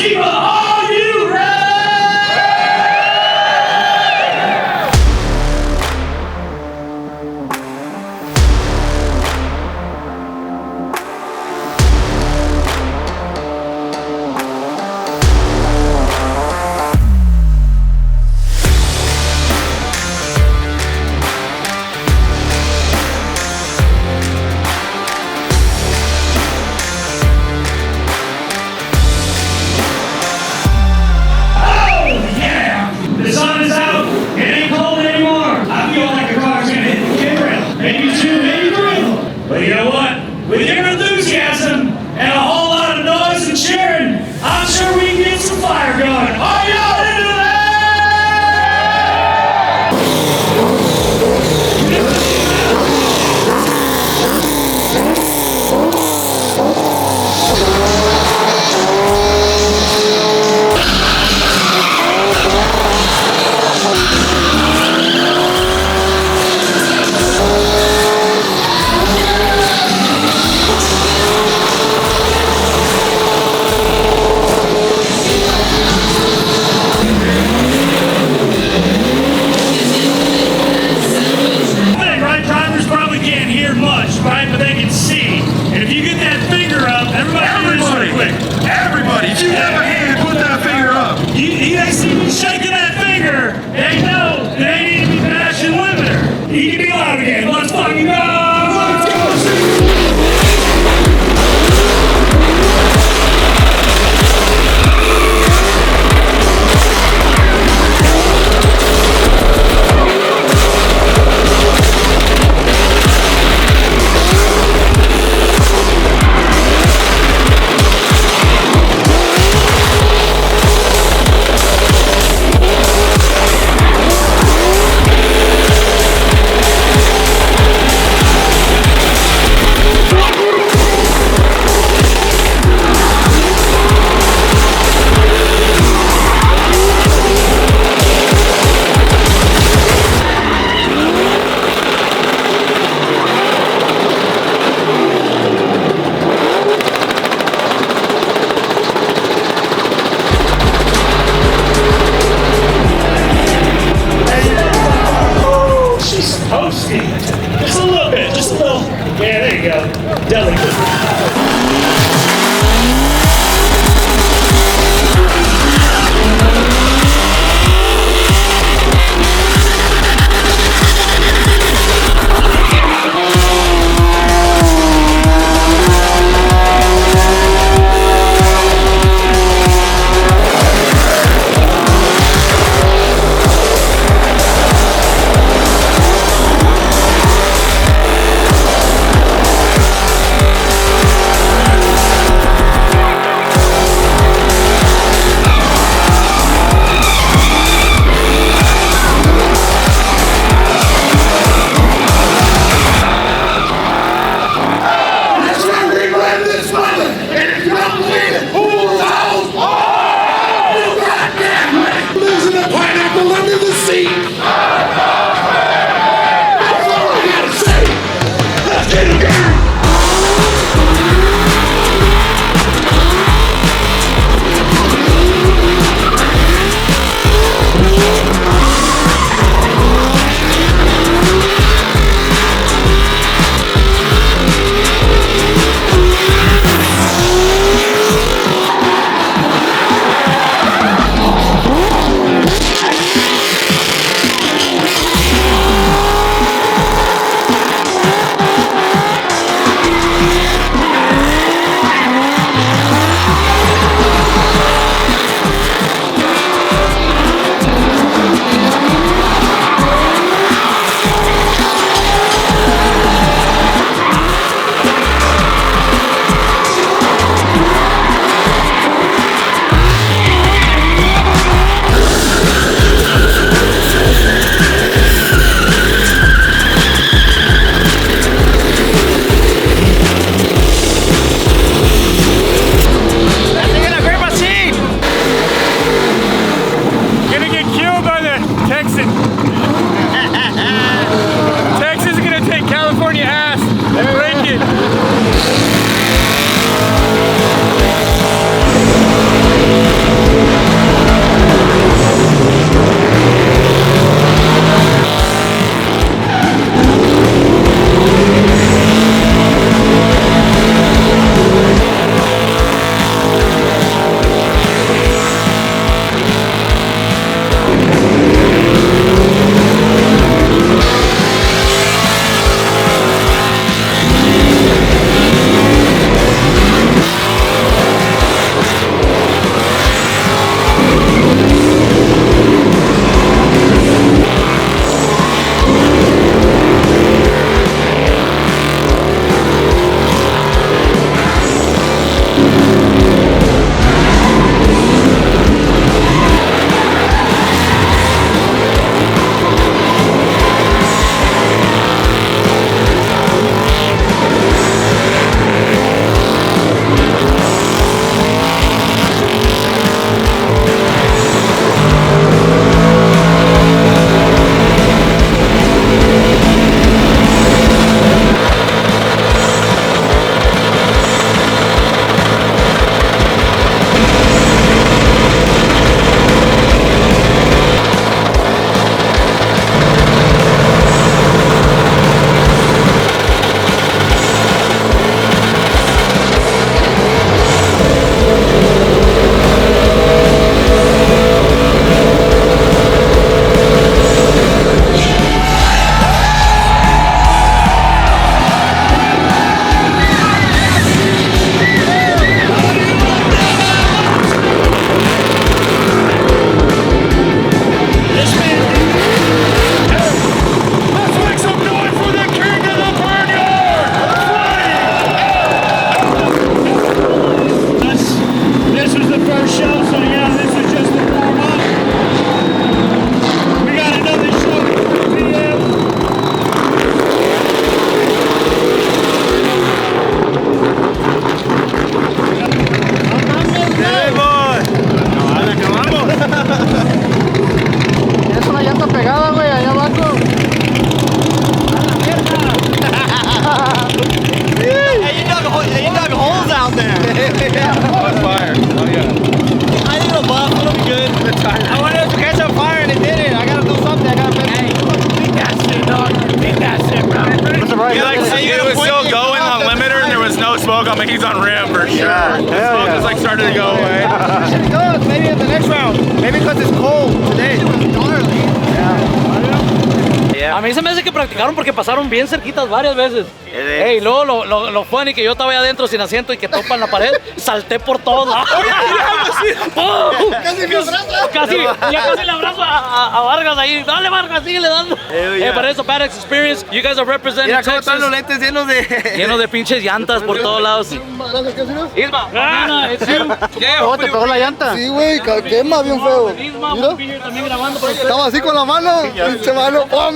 Sheba, are you ready? The sun is out. It ain't cold anymore. I feel like the car's gonna hit the grill. Maybe two, maybe three. But you know what? With your enthusiasm and a whole lot of noise and cheering, I'm sure we can get some fire going. Are y'all into that? Right, but they can see. And if you get that finger up, everybody, if you have a hand, put that finger up. They see me shaking that finger, they know they need to be bashing limiter. You can be loud again. Let's fucking go! Let's go! chingada, güey, allá abajo. Hey, you dug holes out there. On fire. Oh yeah. I need a buff. It'll be good. I wanted to catch on fire and it didn't. I gotta do something. I gotta beat that shit, dog. Beat that shit, bro. It was still going on limiter and there was no smoke. I'm like, he's on rim for sure. The smoke just like started to go away. Good. Maybe in the next round. Maybe because it's cold today. A mí se me hace que practicaron porque pasaron bien cerquitas varias veces. Ey, luego lo funny que yo estaba ahí adentro sin asiento y que topan la pared, salté por todos lados. Casi me abrazo. Casi le abrazo a Vargas ahí. Dale, Vargas, síguele dando. Para eso, bad experience. You guys are representing Mira cómo Texas. están los lentes Llenos de pinches llantas por todos lados. Isma, Banana, it's you. ¿Cómo te pegó la llanta? Sí, güey, quema bien feo. Isma, Mira. we'll be here también grabando. Estaba así con la mano, pinche mano, ¡pum!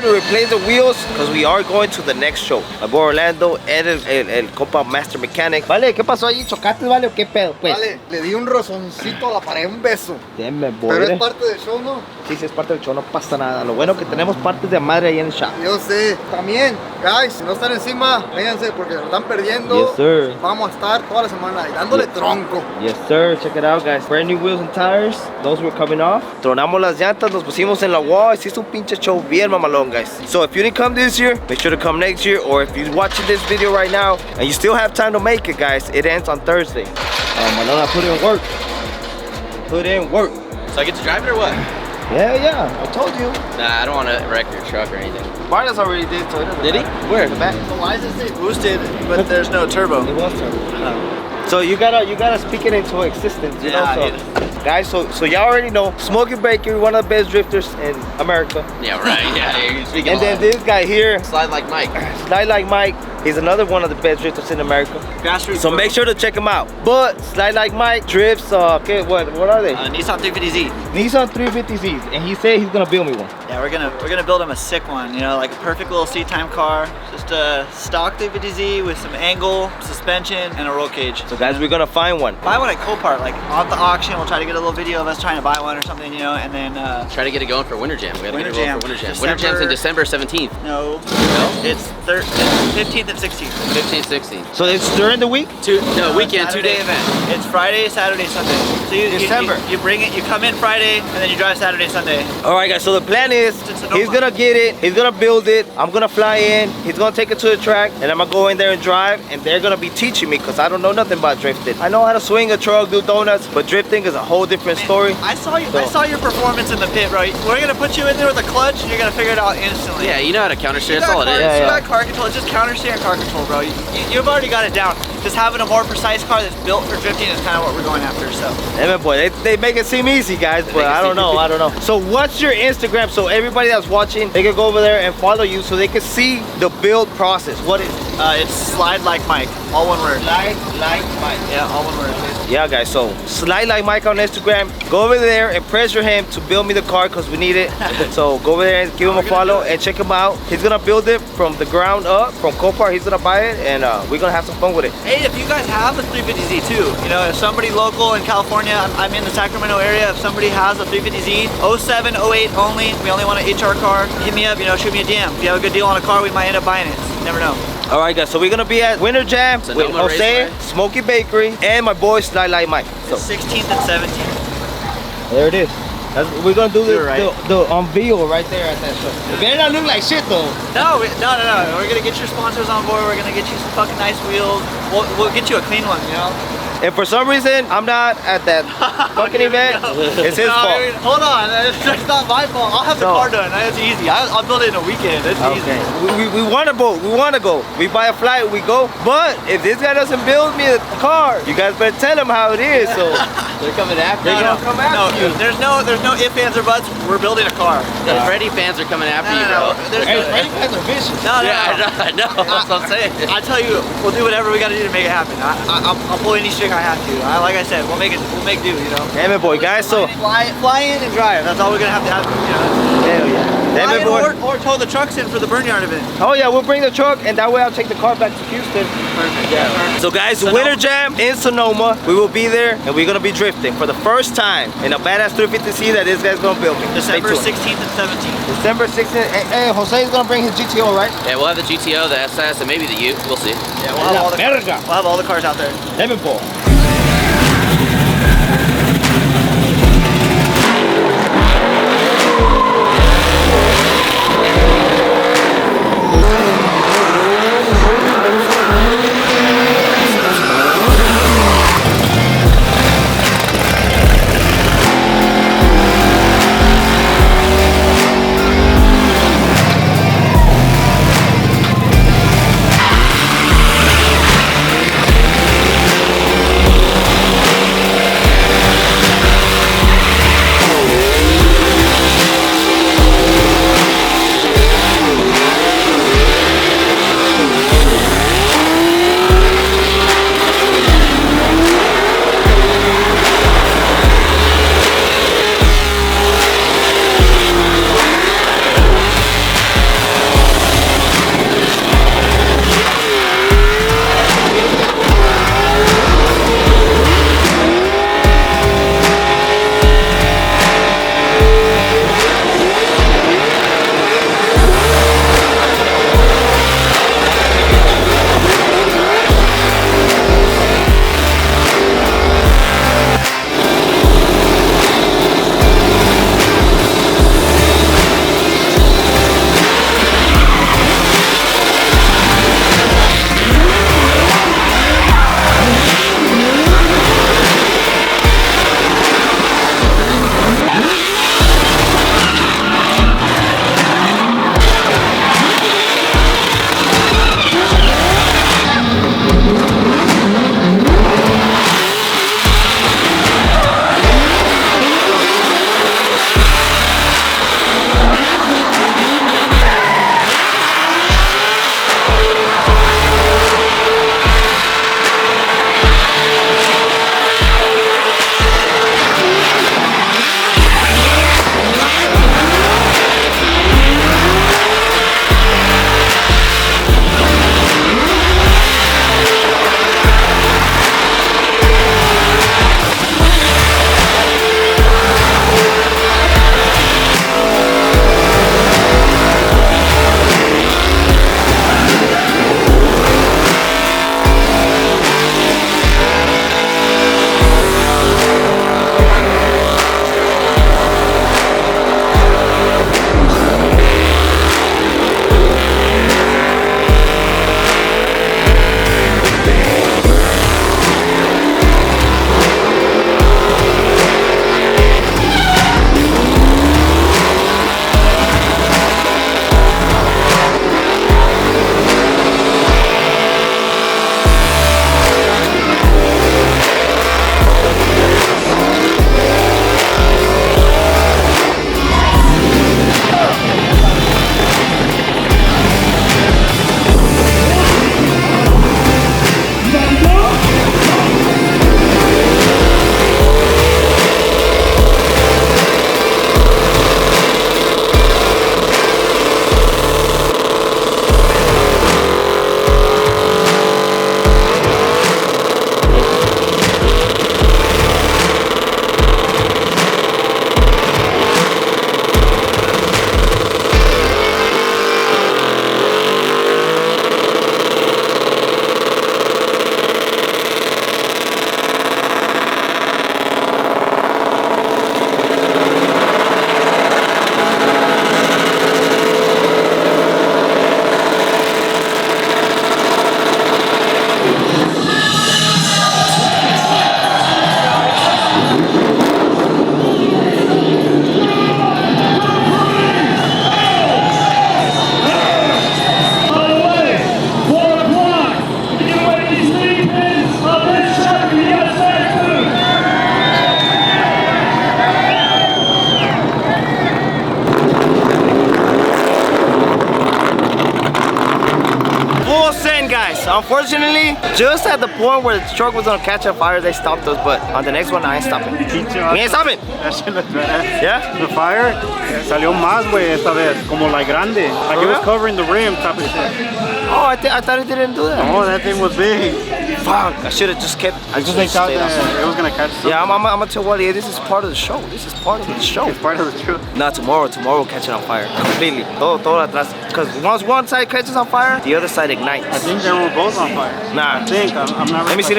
to replace the wheels because we are going to the next show. My boy Orlando, el compa Master Mechanic. Vale, ¿qué pasó ahí? ¿Chocaste, vale, o qué pedo, pues? Vale, le di un rozoncito a la pared, un beso. Deme, boy. Pero es parte del show, ¿no? Sí, sí, es parte del show, no pasa nada. Lo bueno que tenemos partes de madre ahí en el shop. Yo sé. También, guys, si no están encima, vénganse porque lo están perdiendo. Yes, sir. Vamos a estar toda la semana ahí dándole tronco. Yes, sir. Check it out, guys. Brand new wheels and tires. Those were coming off. Tronamos las llantas, nos pusimos en la wall. Hiciste un pinche show bien mamalón, guys. So if you didn't come this year, make sure to come next year. Or if you're watching this video right now and you still have time to make it, guys, it ends on Thursday. Malone, I put in work. Put in work. So I get to drive it or what? Yeah, I told you. Nah, I don't want to wreck your truck or anything. Barnes already did, so it doesn't Did he? matter. Where? In the back. So why does it say boosted, but there's no turbo? It was turbo. So you gotta speak it into existence, you know? So, guys, so y'all already know Smokey Bakery, one of the best drifters in America. Yeah, right. Yeah, you're speaking And a then lot. this guy here, Slide like Mike. Slide Like Mike, he's another one of the best drifters in America. Grassroots. So make sure to check him out. But Slide Like Mike drifts, okay, what are they? Nissan 350Z. Nissan 350Zs, and he said he's gonna build me one. Yeah, we're gonna build him a sick one. You know, like a perfect little seat time car. Just a stock 350Z with some angle, suspension, and a roll cage. So guys, we're gonna find one. Buy one at Copart, like off the auction. We'll try to get a little video of us trying to buy one or something, you know, and then Try to get it going for Winter Jam. We gotta Winter get it going Jam. for Winter Jam. December- Winter Jam's in December 17th. no, it's 15th and 16th. 15th, 16th. So it's during the week? Weekend, Saturday 2-day event. It's Friday, Saturday, Sunday. So December. you bring it, you come in Friday, and then you drive Saturday, Sunday. All right, guys, so the plan is It's a he's normal. gonna get it, he's gonna build it, I'm gonna fly in, he's gonna take it to the track, and I'm gonna go in there and drive, and they're gonna be teaching me because I don't know nothing about drifting. I know how to swing a truck, do donuts, but drifting is a whole different story. I saw your performance in the pit, bro. We're gonna put you in there with a clutch, and you're gonna figure it out instantly. Yeah, you know how to counter shit. That's all it is. Yeah, You yeah. got car control. Just counter steer and car control, bro. You've already got it down. Just having a more precise car that's built for drifting is kind of what we're going after. So Yeah, boy, they make it seem easy, guys, but I don't know. So what's your Instagram so everybody that's watching, they can go over there and follow you so they can see the build process. What is it's Slide Like Mike, all one word. Slide Like Mike? Yeah, all one word. Yeah, guys, so Slide Like Mike on Instagram. Go over there and pressure him to build me the car because we need it. So go over there and give him a follow and check him out. He's gonna build it from the ground up, from Copart. He's gonna buy it, and we're gonna have some fun with it. Hey, if you guys have a 350Z too, you know, if somebody local in California, I'm in the Sacramento area, if somebody has a 350Z, 07, 08 only, we only want an HR car, hit me up, you know, shoot me a DM. If you have a good deal on a car, we might end up buying it. You never know. All right, guys, so we're gonna be at Winter Jam So with no more Jose, raceway? Smokey Bakery, and my boy Slide Like Mike. So 16th and 17th. there it is. We're gonna do Do it right. the unveil right there at that show. It better not look like shit though. No. We're gonna get your sponsors on board. We're gonna get you some fucking nice wheels. We'll get you a clean one, you know. And for some reason, I'm not at that fucking event. It's his No, fault. I mean, hold on, it's not my fault. I'll have the So- car done. It's easy. I'll build it in a weekend. It's Okay. easy. We want to go. We want to go. We buy a flight, we go. But if this guy doesn't build me a car, you guys better tell him how it is. So They're coming after they're you. gonna come after you. There's no ifs, ands, or buts. We're building a car. The Freddy fans are coming after you, bro. There's Hey, no, Freddy fans are vicious. no. Yeah, I know. That's what I'm saying. I tell you, we'll do whatever we gotta do to make it happen. I'll pull any string I have to. Like I said, we'll make do, you know. Damn it, boy, guys. So Fly in and drive. That's all we're gonna have to have. You know. hell yeah. Damn it, boy. Or tow the trucks in for the burn yard event. Oh yeah, we'll bring the truck and that way I'll take the car back to Houston. Perfect. Yeah. So guys, Winter Jam in Sonoma. We will be there and we're gonna be drifting for the first time in a badass 350Z that this guy's gonna build me. December Stay tuned. 16th and 17th. December 16th. Hey, Jose's gonna bring his GTO, right? Yeah, we'll have the GTO, the SS, and maybe the Ute. We'll see. Yeah, we'll have all the cars out there. Damn it, boy. Unfortunately, just at the point where the truck was gonna catch on fire, they stopped us. But on the next one, I ain't stopping. We ain't stopping. That shit looks badass. Yeah? The fire salió más, güey, esta vez. Como la grande. Like it was covering the rim type of shit. Oh, I thought it didn't do that. Oh, that thing was big. Fuck, I should have just kept. I just thought that it was gonna catch something. Yeah, I'm gonna tell Wally, this is part of the show. This is part of the show. It's part of the truth. Not tomorrow. Tomorrow we'll catch it on fire completely. Todo atrás. Because once one side catches on fire, the other side ignites. I think they were both on fire. Nah. I think. I'm not. Let me see.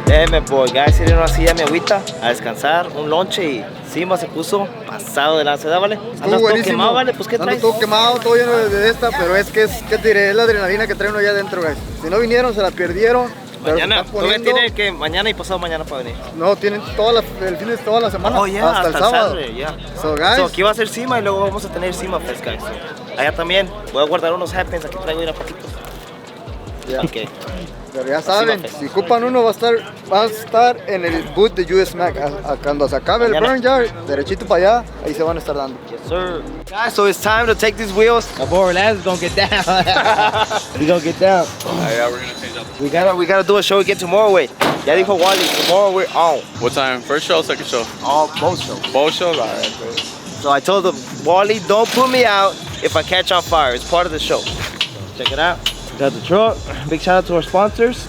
Damn boy, guys, si no hacía mi agüita a descansar, un lonche y Sima se puso pasado de lanza, ¿vale? Andas todo quemado, ¿vale? Pues ¿qué traes? Ando todo quemado, todo lleno de esta, pero es que ¿qué te diré? Es la adrenalina que trae uno allá adentro, guys. Si no vinieron, se la perdieron. Mañana, todavía tiene que mañana y pasado mañana para venir. No, tienen el fin de toda la semana. Oh, yeah, hasta el sábado. Yeah. So, guys. So, aquí va a ser Sima y luego vamos a tener Sima Fest, guys. Allá también voy a guardar unos hairpins, aquí traigo ir a poquitos. Yeah. Okay. Pero ya saben, si ocupan uno va a estar en el boot de US Mac. Cuando se acabe el burn yard, derechito para allá, ahí se van a estar dando. Yes, sir. Guys, so it's time to take these wheels. My boy Laz is gonna get down. We gonna get down. Yeah, we're gonna change up. We gotta do a show again tomorrow, wait. Ya dijo Wally, tomorrow we're on. What time? First show, second show? Both shows. Both shows? Alright, great. So I told them, Wally, don't put me out if I catch on fire. It's part of the show. Check it out. Got the truck. Big shout out to our sponsors.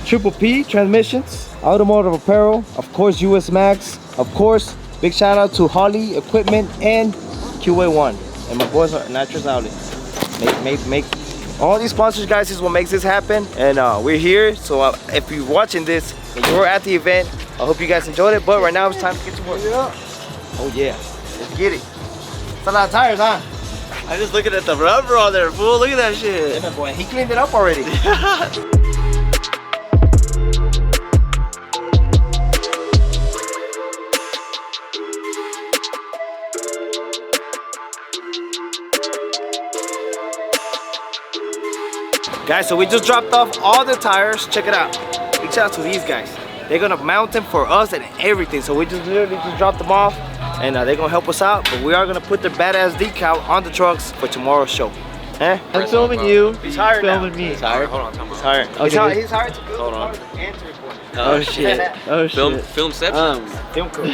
Triple P Transmissions, Automotive Apparel, of course US Max, of course, big shout out to Holly Equipment and QA1. And my boys are Nitrous Outlet. Make all these sponsors, guys, is what makes this happen. And we're here, so if you're watching this and you're at the event, I hope you guys enjoyed it. But right now it's time to get to work. Yeah. Oh yeah, let's get it. It's a lot of tires, huh? I'm just looking at the rubber on there, fool. Look at that shit. Yeah, boy, he cleaned it up already. Guys, so we just dropped off all the tires. Check it out. Big shout out to these guys. They're gonna mount them for us and everything. So we just literally just dropped them off, and they're gonna help us out. But we are gonna put their badass decal on the trucks for tomorrow's show. Eh? I'm filming you. He's hired now. Filming me. He's hired. Hold on, He's hired. Okay. He's hired to build Hold on. and to record. Oh shit. Oh shit. Filmception. Film crew.